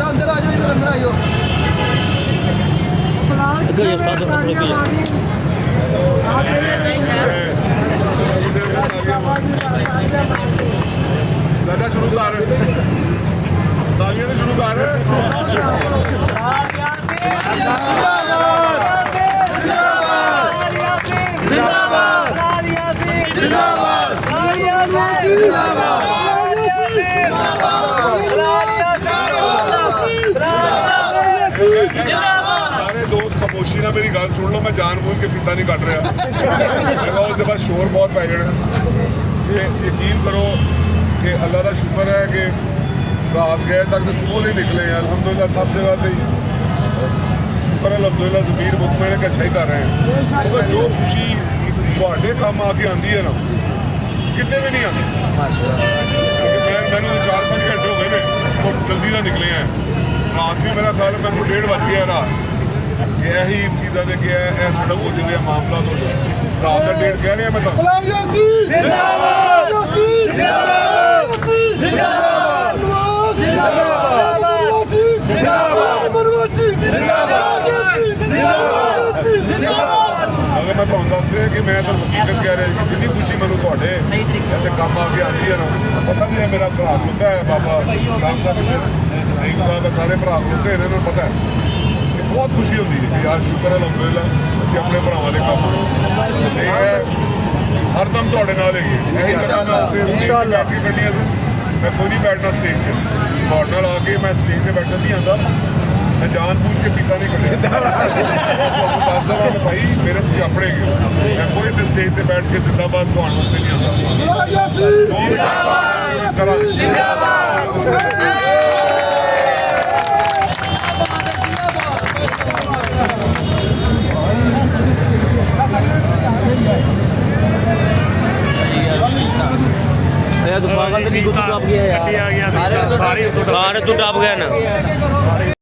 अंदर आ जाओ, इधर अंदर आइयो। दादा शुरू कर, तालियां शुरू कर। सारे दोस्त खामोशी ना मेरी गल सुन लो, मैं जानबूझ के फीता नहीं कट रहा। उसके बाद शोर बहुत पै जाना। ये यकीन करो कि अल्लाह का शुक्र है कि रात गए तक तो सुबह नहीं निकले हैं अल्हम्दुलिल्लाह, सब जगह पे शुक्र अल्हम्दुलिल्लाह ज़मीर मुतमईन है कि अच्छा ही कर रहे हैं। तो जो खुशी ਤੁਹਾਡੇ ਕੰਮ आ के आती है ना, कितने भी नहीं आती। मैंने 4-5 घंटे हो गए ने जल्दी ना निकले हैं। रात भी मेरा ख्याल है मैंने 1:30 बज गया रात। यही चीज़ा ने किया है, सड़क हो जाए मामला तो रात का 1:30 कह रहे हैं। मैं तो अगर मैं तुम दस रहा कि मैं तो हकीकत कह रहा जिन्नी खुशी मैं थोड़े इतने काम आ के आती है ना, पता नहीं है मेरा भरा खलोता है बाबा राम साहब रहीम साहब है, सारे भरा खलोते हैं, इन्होंने पता है कि बहुत खुशी होती है कि यार शुक्र अलहमदुलिल्लाह असं अपने भरावान के काम हर दम थोड़े नाल है। यही बैठ के कड्डियां से मैं कोई नहीं बैठना स्टेज पर, थोड़े नाल आके मैं स्टेज पर बैठना नहीं आता। मैं जानबूझ के फीता नहीं कटिया। दस दवा कि भाई मेरे तुझे अपने गए, मैं कोई तो स्टेज पर बैठ के जिंदाबाद कहने वास्ते नहीं आता। तू पागल तो नहीं, तू टप गया यार, सारे तू टप गया ना।